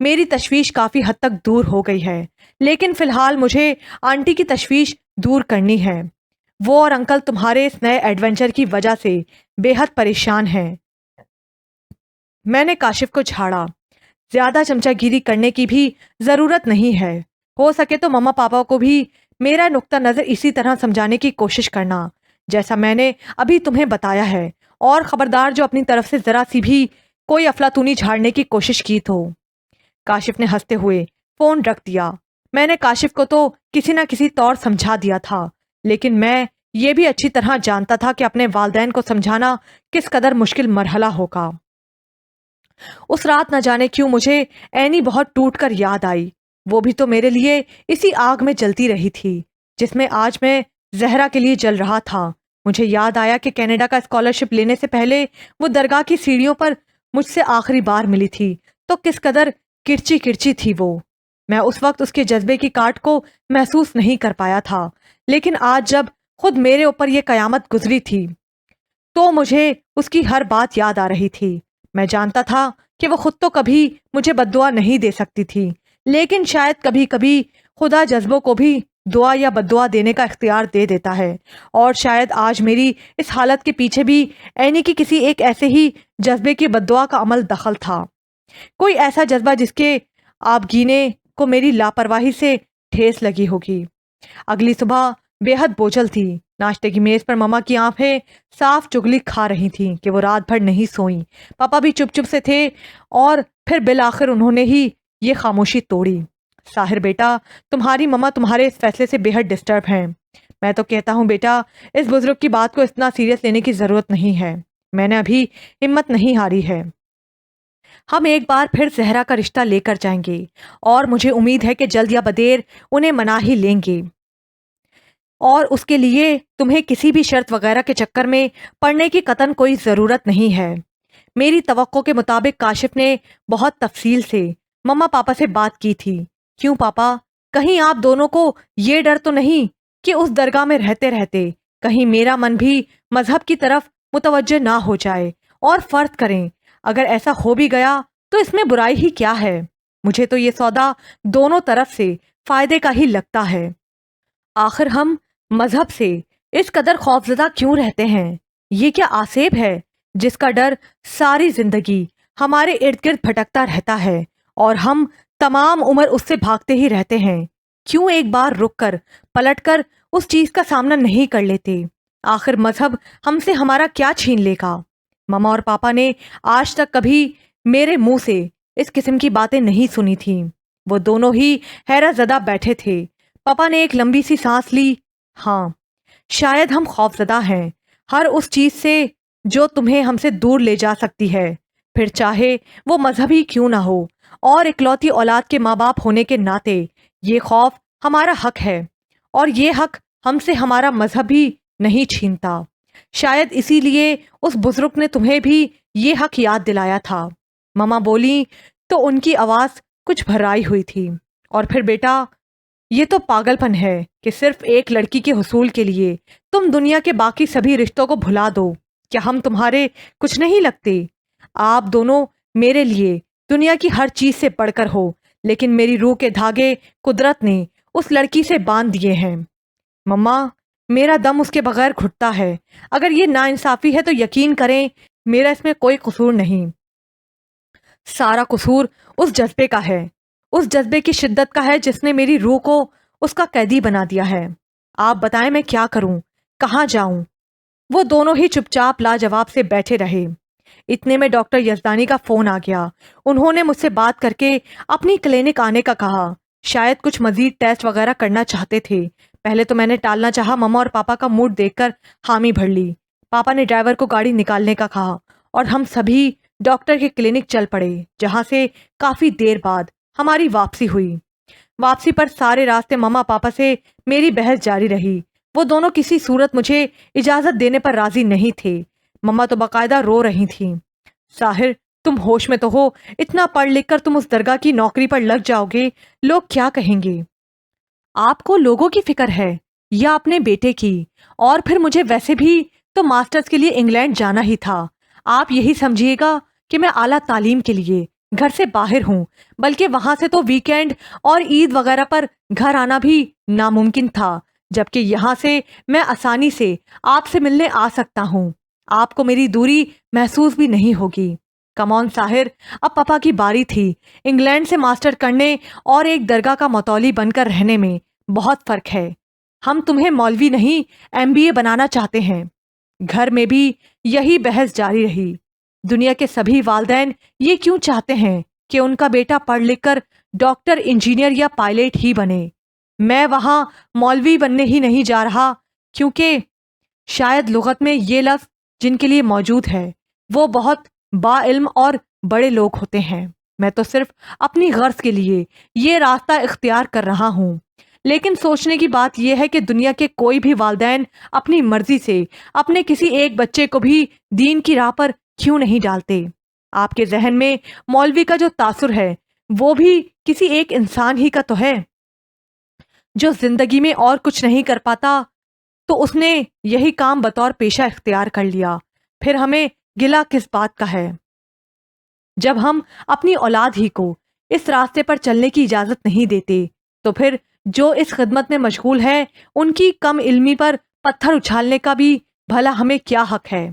میری تشویش کافی حد تک دور ہو گئی ہے، لیکن فی الحال مجھے آنٹی کی تشویش دور کرنی ہے۔ وہ اور انکل تمہارے اس نئے ایڈونچر کی وجہ سے بے حد پریشان ہیں۔ میں نے کاشف کو جھاڑا۔ زیادہ چمچہ گیری کرنے کی بھی ضرورت نہیں ہے۔ ہو سکے تو مما پاپا کو بھی میرا نقطہ نظر اسی طرح سمجھانے کی کوشش کرنا جیسا میں نے ابھی تمہیں بتایا ہے، اور خبردار جو اپنی طرف سے ذرا سی بھی کوئی افلاطونی جھاڑنے کی کوشش کی تو۔ کاشف نے ہنستے ہوئے فون رکھ دیا۔ میں نے کاشف کو تو کسی نہ کسی طور سمجھا دیا تھا، لیکن میں یہ بھی اچھی طرح جانتا تھا کہ اپنے والدین کو سمجھانا کس قدر مشکل مرحلہ ہوگا۔ اس رات نہ جانے کیوں مجھے اینی بہت ٹوٹ کر یاد آئی۔ وہ بھی تو میرے لیے اسی آگ میں جلتی رہی تھی جس میں آج میں زہرا کے لیے جل رہا تھا۔ مجھے یاد آیا کہ کینیڈا کا اسکالرشپ لینے سے پہلے وہ درگاہ کی سیڑھیوں پر مجھ سے آخری بار ملی تھی تو کس قدر کرچی کرچی تھی وہ۔ میں اس وقت اس کے جذبے کی کاٹ کو محسوس نہیں کر پایا تھا، لیکن آج جب خود میرے اوپر یہ قیامت گزری تھی تو مجھے اس کی ہر بات یاد آ رہی تھی۔ میں جانتا تھا کہ وہ خود تو کبھی مجھے بد دعا نہیں دے سکتی تھی، لیکن شاید کبھی کبھی خدا جذبوں کو بھی دعا یا بد دعا دینے کا اختیار دے دیتا ہے، اور شاید آج میری اس حالت کے پیچھے بھی اینی کی کسی ایک ایسے ہی جذبے کی بد دعا کا عمل دخل تھا۔ کوئی ایسا جذبہ جس کے آبگینے کو میری لاپرواہی سے ٹھیس لگی ہوگی۔ اگلی صبح بے حد بوجھل تھی۔ ناشتے کی میز پر مما کی آنکھیں صاف چگلی کھا رہی تھیں کہ وہ رات بھر نہیں سوئیں۔ پاپا بھی چپ چپ سے تھے، اور پھر بالآخر انہوں نے ہی یہ خاموشی توڑی۔ ساحر بیٹا، تمہاری مما تمہارے اس فیصلے سے بے حد ڈسٹرب ہیں۔ میں تو کہتا ہوں بیٹا، اس بزرگ کی بات کو اتنا سیریس لینے کی ضرورت نہیں ہے۔ میں نے ابھی ہمت نہیں ہاری ہے۔ ہم ایک بار پھر زہرا کا رشتہ لے کر جائیں گے، اور مجھے امید ہے کہ جلد یا بدیر انہیں منا ہی لیں گے، اور اس کے لیے تمہیں کسی بھی شرط وغیرہ کے چکر میں پڑنے کی قطعاً کوئی ضرورت نہیں ہے۔ میری توقع کے مطابق کاشف نے بہت تفصیل سے مما پاپا سے بات کی تھی۔ کیوں پاپا، کہیں آپ دونوں کو یہ ڈر تو نہیں کہ اس درگاہ میں رہتے رہتے کہیں میرا من بھی مذہب کی طرف متوجہ نہ ہو جائے؟ اور فرض کریں اگر ایسا ہو بھی گیا تو اس میں برائی ہی کیا ہے؟ مجھے تو یہ سودا دونوں طرف سے فائدے کا ہی لگتا ہے۔ آخر ہم مذہب سے اس قدر خوفزدہ کیوں رہتے ہیں؟ یہ کیا آسیب ہے جس کا ڈر ساری زندگی ہمارے ارد گرد بھٹکتا رہتا ہے، اور ہم تمام عمر اس سے بھاگتے ہی رہتے ہیں؟ کیوں ایک بار رک کر پلٹ کر اس چیز کا سامنا نہیں کر لیتے؟ آخر مذہب ہم سے ہمارا کیا چھین لے گا؟ مما اور پاپا نے آج تک کبھی میرے منہ سے اس قسم کی باتیں نہیں سنی تھیں۔ وہ دونوں ہی حیرت زدہ بیٹھے تھے۔ پاپا نے ایک لمبی سی سانس لی۔ ہاں، شاید ہم خوفزدہ ہیں ہر اس چیز سے جو تمہیں ہم سے دور لے جا سکتی ہے، پھر چاہے وہ مذہبی کیوں نہ ہو، اور اکلوتی اولاد کے ماں باپ ہونے کے ناطے یہ خوف ہمارا حق ہے، اور یہ حق ہم سے ہمارا مذہب بھی نہیں چھینتا۔ شاید اسی لیے اس بزرگ نے تمہیں بھی یہ حق یاد دلایا تھا۔ مما بولی تو ان کی آواز کچھ بھرائی ہوئی تھی۔ اور پھر بیٹا، یہ تو پاگل پن ہے کہ صرف ایک لڑکی کے حصول کے لیے تم دنیا کے باقی سبھی رشتوں کو بھلا دو۔ کیا ہم تمہارے کچھ نہیں لگتے؟ آپ دونوں میرے لیے دنیا کی ہر چیز سے بڑھ کر ہو، لیکن میری روح کے دھاگے قدرت نے اس لڑکی سے باندھ دیے ہیں۔ مما، میرا دم اس کے بغیر گھٹتا ہے۔ اگر یہ ناانصافی ہے تو یقین کریں میرا اس میں کوئی قصور نہیں۔ سارا قصور اس جذبے کا ہے، اس جذبے کی شدت کا ہے جس نے میری روح کو اس کا قیدی بنا دیا ہے۔ آپ بتائیں میں کیا کروں، کہاں جاؤں؟ وہ دونوں ہی چپ چاپ لاجواب سے بیٹھے رہے۔ اتنے میں ڈاکٹر یزدانی کا فون آ گیا۔ انہوں نے مجھ سے بات کر کے اپنی کلینک آنے کا کہا۔ شاید کچھ مزید ٹیسٹ وغیرہ کرنا چاہتے تھے۔ پہلے تو میں نے ٹالنا چاہا، مما اور پاپا کا موڈ دیکھ کر حامی بھر لی۔ پاپا نے ڈرائیور کو گاڑی نکالنے کا کہا، اور ہم سبھی ڈاکٹر کے کلینک چل پڑے، جہاں سے کافی دیر بعد ہماری واپسی ہوئی۔ واپسی پر سارے راستے مما پاپا سے میری بحث جاری رہی۔ وہ دونوں کسی صورت مجھے اجازت دینے پر راضی نہیں تھے۔ مما تو باقاعدہ رو رہی تھیں۔ ساحر، تم ہوش میں تو ہو؟ اتنا پڑھ لکھ کر تم اس درگاہ کی نوکری پر لگ جاؤ گے، لوگ کیا کہیں گے؟ آپ کو لوگوں کی فکر ہے یا اپنے بیٹے کی؟ اور پھر مجھے ویسے بھی تو ماسٹرز کے لیے انگلینڈ جانا ہی تھا۔ آپ یہی سمجھیے گا کہ میں اعلیٰ تعلیم کے لیے گھر سے باہر ہوں، بلکہ وہاں سے تو ویکینڈ اور عید وغیرہ پر گھر آنا بھی ناممکن تھا، جبکہ یہاں سے میں آسانی سے آپ سے ملنے آ سکتا ہوں۔ آپ کو میری دوری محسوس بھی نہیں ہوگی۔ کمون ساحر، اب پاپا کی باری تھی۔ انگلینڈ سے ماسٹر کرنے اور ایک درگاہ کا متولی بن کر رہنے میں بہت فرق ہے۔ ہم تمہیں مولوی نہیں MBA بنانا چاہتے ہیں۔ گھر میں بھی یہی بحث جاری رہی۔ دنیا کے سبھی والدین یہ کیوں چاہتے ہیں کہ ان کا بیٹا پڑھ لکھ کر ڈاکٹر، انجینئر یا پائلٹ ہی بنے؟ میں وہاں مولوی بننے ہی نہیں جا رہا، کیونکہ شاید لغت میں یہ لفظ جن کے لیے موجود ہے وہ بہت با علم اور بڑے لوگ ہوتے ہیں۔ میں تو صرف اپنی غرض کے لیے یہ راستہ اختیار کر رہا ہوں۔ لیکن سوچنے کی بات یہ ہے کہ دنیا کے کوئی بھی والدین اپنی مرضی سے اپنے کسی ایک بچے کو بھی دین کی راہ پر کیوں نہیں ڈالتے؟ آپ کے ذہن میں مولوی کا جو تاثر ہے وہ بھی کسی ایک انسان ہی کا تو ہے، جو زندگی میں اور کچھ نہیں کر پاتا تو اس نے یہی کام بطور پیشہ اختیار کر لیا۔ پھر ہمیں گلہ کس بات کا ہے؟ جب ہم اپنی اولاد ہی کو اس راستے پر چلنے کی اجازت نہیں دیتے تو پھر جو اس خدمت میں مشغول ہے ان کی کم علمی پر پتھر اچھالنے کا بھی بھلا ہمیں کیا حق ہے؟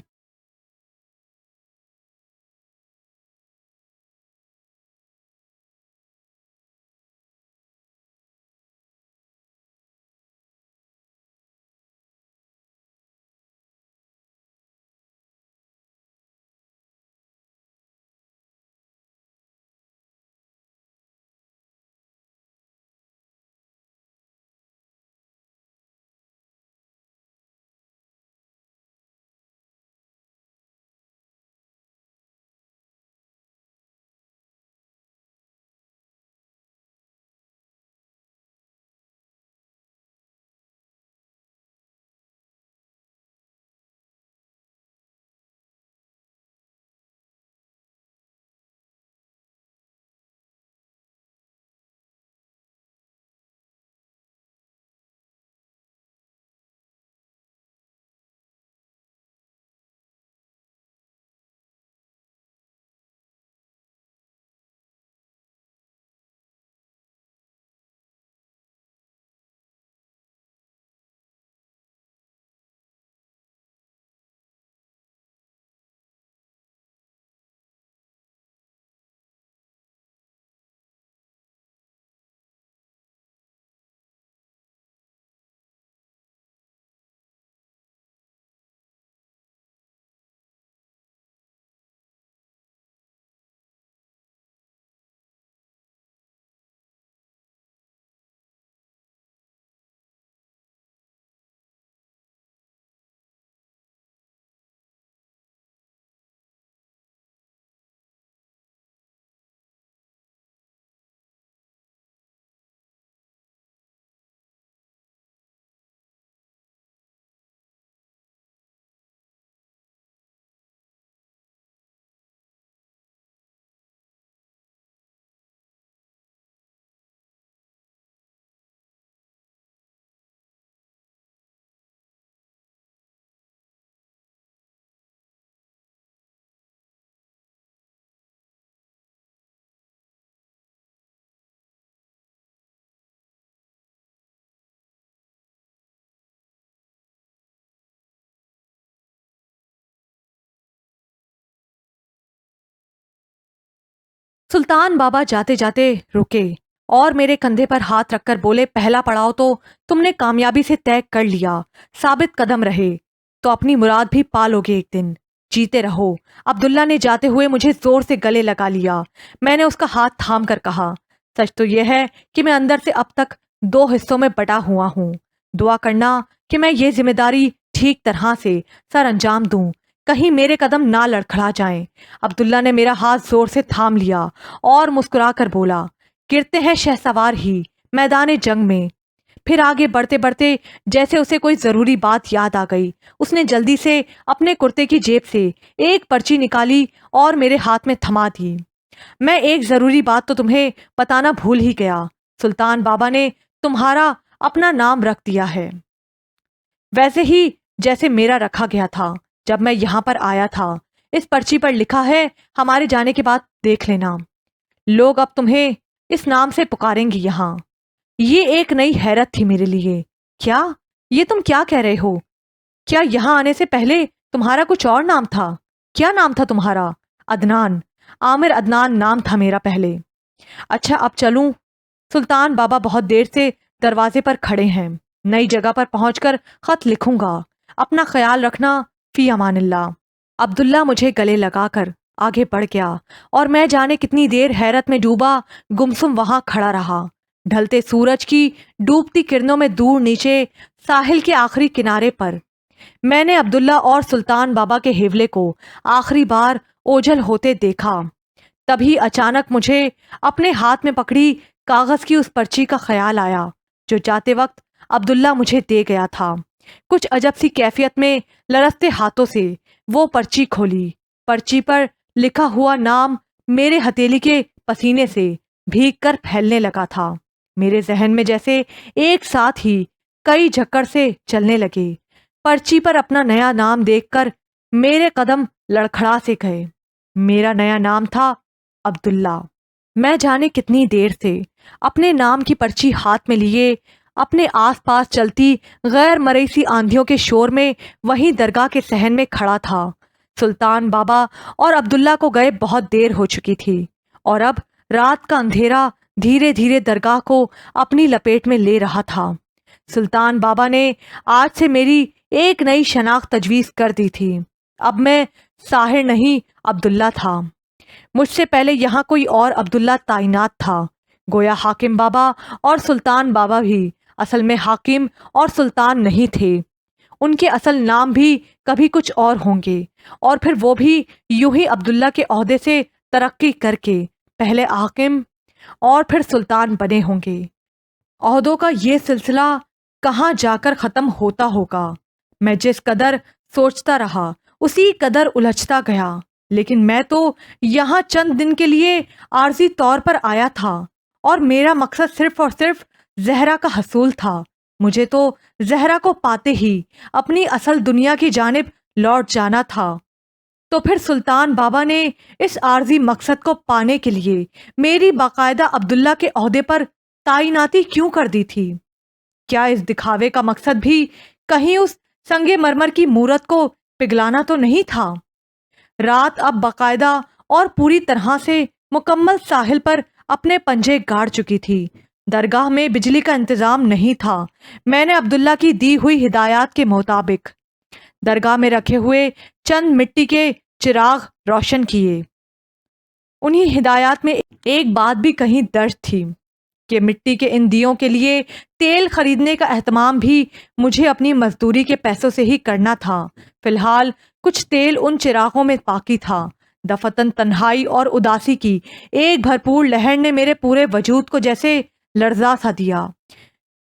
سلطان بابا جاتے جاتے رکے اور میرے کندھے پر ہاتھ رکھ کر بولے، پہلا پڑاؤ تو تم نے کامیابی سے طے کر لیا۔ ثابت قدم رہے تو اپنی مراد بھی پالو گے ایک دن۔ جیتے رہو۔ عبداللہ نے جاتے ہوئے مجھے زور سے گلے لگا لیا۔ میں نے اس کا ہاتھ تھام کر کہا، سچ تو یہ ہے کہ میں اندر سے اب تک دو حصوں میں بٹا ہوا ہوں۔ دعا کرنا کہ میں یہ ذمہ داری ٹھیک طرح سے سر انجام دوں، کہیں میرے قدم نہ لڑکھڑا جائیں۔ عبداللہ نے میرا ہاتھ زور سے تھام لیا اور مسکرا کر بولا، گرتے ہیں شہسوار ہی میدان جنگ میں۔ پھر آگے بڑھتے بڑھتے جیسے اسے کوئی ضروری بات یاد آ گئی، اس نے جلدی سے اپنے کرتے کی جیب سے ایک پرچی نکالی اور میرے ہاتھ میں تھما دی۔ میں ایک ضروری بات تو تمہیں بتانا بھول ہی گیا۔ سلطان بابا نے تمہارا اپنا نام رکھ دیا ہے، ویسے ہی جیسے میرا رکھا گیا تھا جب میں یہاں پر آیا تھا۔ اس پرچی پر لکھا ہے، ہمارے جانے کے بعد دیکھ لینا۔ لوگ اب تمہیں اس نام سے پکاریں گی یہاں۔ یہ ایک نئی حیرت تھی میرے لیے۔ کیا یہ تم کیا کہہ رہے ہو؟ کیا یہاں آنے سے پہلے تمہارا کچھ اور نام تھا؟ کیا نام تھا تمہارا؟ عدنان، عامر عدنان نام تھا میرا پہلے۔ اچھا اب چلوں؟ سلطان بابا بہت دیر سے دروازے پر کھڑے ہیں، نئی جگہ پر پہنچ کر خط لکھوں گا۔ اپنا خیال رکھنا، فی امان اللہ۔ عبداللہ مجھے گلے لگا کر آگے بڑھ گیا اور میں جانے کتنی دیر حیرت میں ڈوبا گمسم وہاں کھڑا رہا، ڈھلتے سورج کی ڈوبتی کرنوں میں دور نیچے ساحل کے آخری کنارے پر۔ میں نے عبداللہ اور سلطان بابا کے حیولے کو آخری بار اوجھل ہوتے دیکھا۔ تبھی اچانک مجھے اپنے ہاتھ میں پکڑی کاغذ کی اس پرچی کا خیال آیا جو جاتے وقت عبداللہ مجھے دے گیا تھا۔ کچھ عجب سی کیفیت میں لرزتے ہاتھوں سے وہ پرچی کھولی۔ پرچی پر لکھا ہوا نام میرے ہتھیلی کے پسینے سے بھیگ کر پھیلنے لگا تھا۔ میرے ذہن میں جیسے ایک ساتھ ہی کئی جھکڑ سے چلنے لگے۔ پرچی پر اپنا نیا نام دیکھ کر میرے قدم لڑکھڑا سے گئے۔ میرا نیا نام تھا عبداللہ۔ میں جانے کتنی دیر سے اپنے نام کی پرچی ہاتھ میں لیے اپنے آس پاس چلتی غیر مرئی آندھیوں کے شور میں وہیں درگاہ کے صحن میں کھڑا تھا۔ سلطان بابا اور عبداللہ کو گئے بہت دیر ہو چکی تھی اور اب رات کا اندھیرا دھیرے دھیرے درگاہ کو اپنی لپیٹ میں لے رہا تھا۔ سلطان بابا نے آج سے میری ایک نئی شناخت تجویز کر دی تھی۔ اب میں ساحر نہیں عبداللہ تھا۔ مجھ سے پہلے یہاں کوئی اور عبداللہ تعینات تھا۔ گویا حاکم بابا اور سلطان بابا بھی اصل میں حاکم اور سلطان نہیں تھے۔ ان کے اصل نام بھی کبھی کچھ اور ہوں گے اور پھر وہ بھی یوں ہی عبداللہ کے عہدے سے ترقی کر کے پہلے حاکم اور پھر سلطان بنے ہوں گے۔ عہدوں کا یہ سلسلہ کہاں جا کر ختم ہوتا ہوگا؟ میں جس قدر سوچتا رہا اسی قدر الجھتا گیا، لیکن میں تو یہاں چند دن کے لیے عارضی طور پر آیا تھا اور میرا مقصد صرف اور صرف زہرا کا حصول تھا۔ مجھے تو زہرا کو پاتے ہی اپنی اصل دنیا کی جانب لوٹ جانا تھا۔ تو پھر سلطان بابا نے اس عارضی مقصد کو پانے کے لیے میری باقاعدہ عبداللہ کے عہدے پر تعیناتی کیوں کر دی تھی؟ کیا اس دکھاوے کا مقصد بھی کہیں اس سنگ مرمر کی مورت کو پگھلانا تو نہیں تھا؟ رات اب باقاعدہ اور پوری طرح سے مکمل ساحل پر اپنے پنجے گاڑ چکی تھی۔ درگاہ میں بجلی کا انتظام نہیں تھا۔ میں نے عبداللہ کی دی ہوئی ہدایات کے مطابق درگاہ میں رکھے ہوئے چند مٹی کے چراغ روشن کیے۔ انہی ہدایات میں ایک بات بھی کہیں درج تھی کہ مٹی کے ان دیوں کے لیے تیل خریدنے کا اہتمام بھی مجھے اپنی مزدوری کے پیسوں سے ہی کرنا تھا۔ فی الحال کچھ تیل ان چراغوں میں باقی تھا۔ دفتن تنہائی اور اداسی کی ایک بھرپور لہر نے میرے پورے وجود کو جیسے لرزا سا دیا۔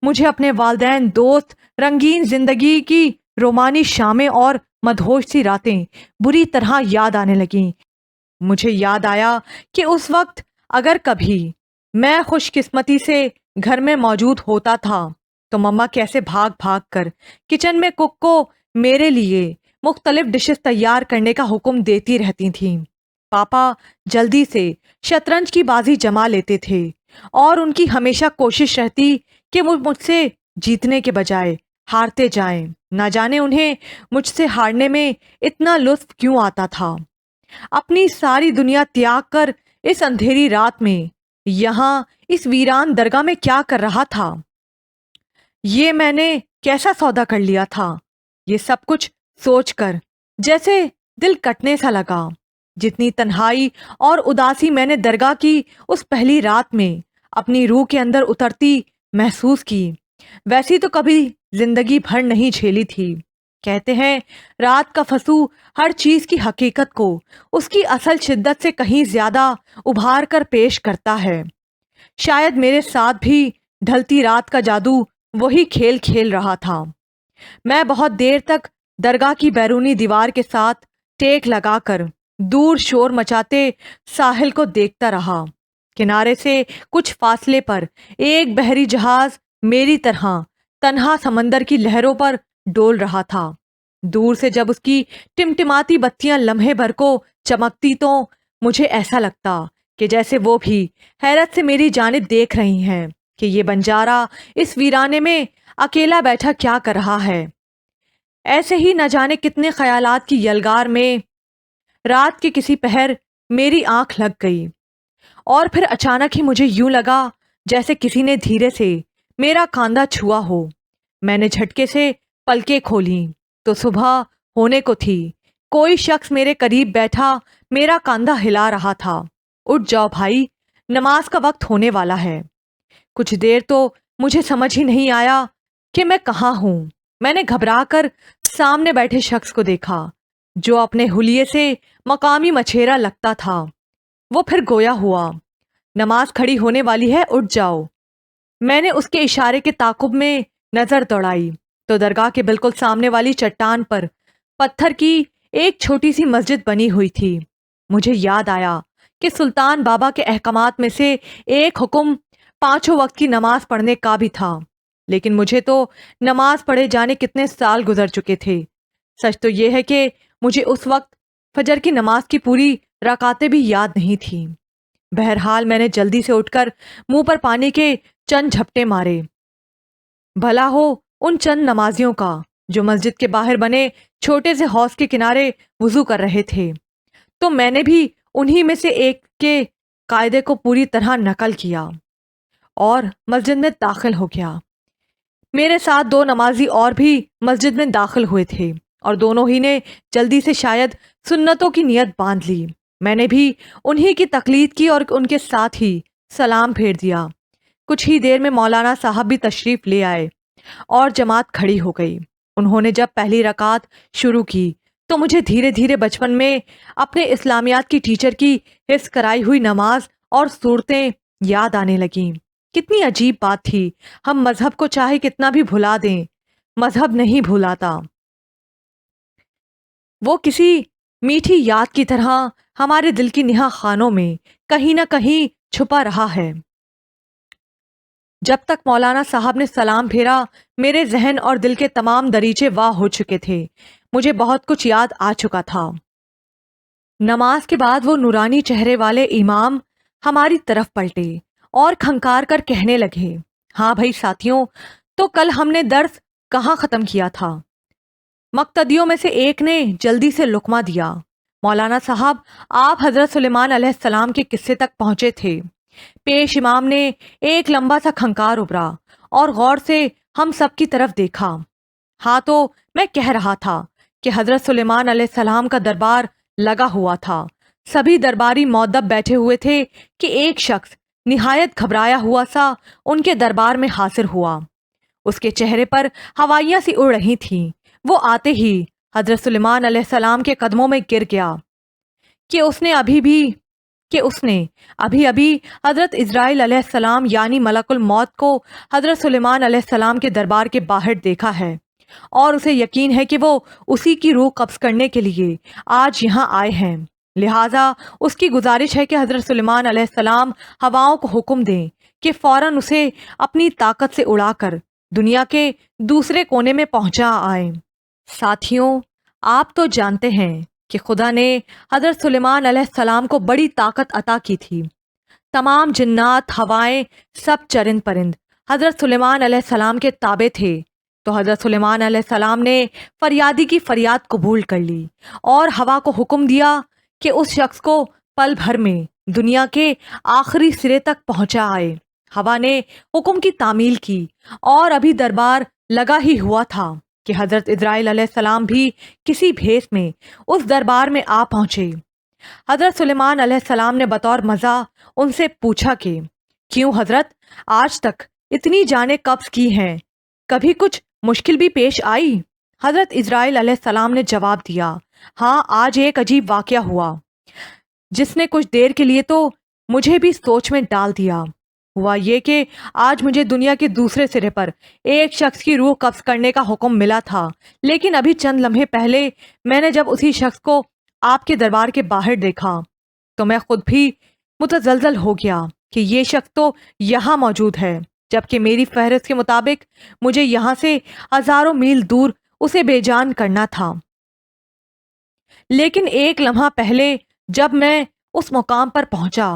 مجھے اپنے والدین، دوست، رنگین زندگی کی رومانی شامیں اور مدہوش سی راتیں بری طرح یاد آنے لگیں۔ مجھے یاد آیا کہ اس وقت اگر کبھی میں خوش قسمتی سے گھر میں موجود ہوتا تھا تو مما کیسے بھاگ بھاگ کر کچن میں کک کو میرے لیے مختلف ڈشز تیار کرنے کا حکم دیتی رہتی تھیں۔ پاپا جلدی سے شطرنج کی بازی جما لیتے تھے اور ان کی ہمیشہ کوشش رہتی کہ وہ مجھ سے جیتنے کے بجائے ہارتے جائیں۔ نہ جانے انہیں مجھ سے ہارنے میں اتنا لطف کیوں آتا تھا۔ اپنی ساری دنیا تیاگ کر اس اندھیری رات میں یہاں اس ویران درگاہ میں کیا کر رہا تھا؟ یہ میں نے کیسا سودا کر لیا تھا؟ یہ سب کچھ سوچ کر جیسے دل کٹنے سا لگا۔ جتنی تنہائی اور اداسی میں نے درگاہ کی اس پہلی رات میں اپنی روح کے اندر اترتی محسوس کی، ویسی تو کبھی زندگی بھر نہیں جھیلی تھی۔ کہتے ہیں رات کا فسو ہر چیز کی حقیقت کو اس کی اصل شدت سے کہیں زیادہ ابھار کر پیش کرتا ہے۔ شاید میرے ساتھ بھی ڈھلتی رات کا جادو وہی کھیل کھیل رہا تھا۔ میں بہت دیر تک درگاہ کی بیرونی دیوار کے ساتھ ٹیک لگا کر دور شور مچاتے ساحل کو دیکھتا رہا۔ کنارے سے کچھ فاصلے پر ایک بحری جہاز میری طرح تنہا سمندر کی لہروں پر ڈول رہا تھا۔ دور سے جب اس کی ٹمٹماتی بتیاں لمحے بھر کو چمکتی تو مجھے ایسا لگتا کہ جیسے وہ بھی حیرت سے میری جانب دیکھ رہی ہیں کہ یہ بنجارا اس ویرانے میں اکیلا بیٹھا کیا کر رہا ہے۔ ایسے ہی نہ جانے کتنے خیالات کی یلغار میں رات کے کسی پہر میری آنکھ لگ گئی، اور پھر اچانک ہی مجھے یوں لگا جیسے کسی نے دھیرے سے میرا کاندھا چھوا ہو۔ میں نے جھٹکے سے پلکیں کھولیں تو صبح ہونے کو تھی۔ کوئی شخص میرے قریب بیٹھا میرا کاندھا ہلا رہا تھا۔ اٹھ جاؤ بھائی، نماز کا وقت ہونے والا ہے۔ کچھ دیر تو مجھے سمجھ ہی نہیں آیا کہ میں کہاں ہوں۔ میں نے گھبرا کر سامنے بیٹھے شخص کو دیکھا جو اپنے حلیے سے مقامی مچھیرا لگتا تھا۔ وہ پھر گویا ہوا، نماز کھڑی ہونے والی ہے، اٹھ جاؤ۔ میں نے اس کے اشارے کے تعاقب میں نظر دوڑائی تو درگاہ کے بالکل سامنے والی چٹان پر پتھر کی ایک چھوٹی سی مسجد بنی ہوئی تھی۔ مجھے یاد آیا کہ سلطان بابا کے احکامات میں سے ایک حکم 5 وقت کی نماز پڑھنے کا بھی تھا، لیکن مجھے تو نماز پڑھے جانے کتنے سال گزر چکے تھے۔ سچ تو یہ ہے کہ مجھے اس وقت فجر کی نماز کی پوری رکعتیں بھی یاد نہیں تھیں۔ بہرحال میں نے جلدی سے اٹھ کر منہ پر پانی کے چند جھپٹے مارے۔ بھلا ہو ان چند نمازیوں کا جو مسجد کے باہر بنے چھوٹے سے حوض کے کنارے وضو کر رہے تھے، تو میں نے بھی انہی میں سے ایک کے قاعدے کو پوری طرح نقل کیا اور مسجد میں داخل ہو گیا۔ میرے ساتھ 2 نمازی اور بھی مسجد میں داخل ہوئے تھے اور دونوں ہی نے جلدی سے شاید سنتوں کی نیت باندھ لی۔ میں نے بھی انہی کی تقلید کی اور ان کے ساتھ ہی سلام پھیر دیا۔ کچھ ہی دیر میں مولانا صاحب بھی تشریف لے آئے اور جماعت کھڑی ہو گئی۔ انہوں نے جب پہلی رکعت شروع کی تو مجھے دھیرے دھیرے بچپن میں اپنے اسلامیات کی ٹیچر کی حفظ کرائی ہوئی نماز اور صورتیں یاد آنے لگیں۔ کتنی عجیب بات تھی، ہم مذہب کو چاہے کتنا بھی بھلا دیں، مذہب نہیں بھلاتا۔ وہ کسی میٹھی یاد کی طرح ہمارے دل کی نہا خانوں میں کہیں نہ کہیں چھپا رہا ہے۔ جب تک مولانا صاحب نے سلام پھیرا میرے ذہن اور دل کے تمام دریچے واہ ہو چکے تھے۔ مجھے بہت کچھ یاد آ چکا تھا۔ نماز کے بعد وہ نورانی چہرے والے امام ہماری طرف پلٹے اور کھنکار کر کہنے لگے، ہاں بھائی ساتھیوں، تو کل ہم نے درس کہاں ختم کیا تھا؟ مقتدیوں میں سے ایک نے جلدی سے لقمہ دیا۔ مولانا صاحب، آپ حضرت سلیمان علیہ السلام کے قصے تک پہنچے تھے۔ پیش امام نے ایک لمبا سا کھنکار ابھرا اور غور سے ہم سب کی طرف دیکھا۔ ہاں، تو میں کہہ رہا تھا کہ حضرت سلیمان علیہ السلام کا دربار لگا ہوا تھا۔ سبھی درباری مؤدب بیٹھے ہوئے تھے کہ ایک شخص نہایت گھبرایا ہوا سا ان کے دربار میں حاضر ہوا۔ اس کے چہرے پر ہوائیاں سی اڑ رہی تھیں۔ وہ آتے ہی حضرت سلیمان علیہ السلام کے قدموں میں گر گیا کہ اس نے ابھی ابھی حضرت اسرائیل علیہ السلام یعنی ملک الموت کو حضرت سلیمان علیہ السلام کے دربار کے باہر دیکھا ہے، اور اسے یقین ہے کہ وہ اسی کی روح قبض کرنے کے لیے آج یہاں آئے ہیں۔ لہٰذا اس کی گزارش ہے کہ حضرت سلیمان علیہ السلام ہواؤں کو حکم دیں کہ فوراً اسے اپنی طاقت سے اڑا کر دنیا کے دوسرے کونے میں پہنچا آئیں۔ ساتھیوں، آپ تو جانتے ہیں کہ خدا نے حضرت سلیمان علیہ السلام کو بڑی طاقت عطا کی تھی۔ تمام جنات، ہوائیں، سب چرند پرند حضرت سلیمان علیہ السلام کے تابع تھے۔ تو حضرت سلیمان علیہ السلام نے فریادی کی فریاد قبول کر لی اور ہوا کو حکم دیا کہ اس شخص کو پل بھر میں دنیا کے آخری سرے تک پہنچا آئے۔ ہوا نے حکم کی تعمیل کی اور ابھی دربار لگا ہی ہوا تھا کہ حضرت اسرائیل علیہ السلام بھی کسی بھیس میں اس دربار میں آ پہنچے۔ حضرت سلیمان علیہ السلام نے بطور مزاح ان سے پوچھا کہ کیوں حضرت، آج تک اتنی جانیں قبض کی ہیں، کبھی کچھ مشکل بھی پیش آئی؟ حضرت اسرائیل علیہ السلام نے جواب دیا، ہاں، آج ایک عجیب واقعہ ہوا جس نے کچھ دیر کے لیے تو مجھے بھی سوچ میں ڈال دیا۔ ہوا یہ کہ آج مجھے دنیا کے دوسرے سرے پر ایک شخص کی روح قبض کرنے کا حکم ملا تھا، لیکن ابھی چند لمحے پہلے میں نے جب اسی شخص کو آپ کے دربار کے باہر دیکھا تو میں خود بھی متزلزل ہو گیا کہ یہ شخص تو یہاں موجود ہے، جبکہ میری فہرست کے مطابق مجھے یہاں سے ہزاروں میل دور اسے بے جان کرنا تھا۔ لیکن ایک لمحہ پہلے جب میں اس مقام پر پہنچا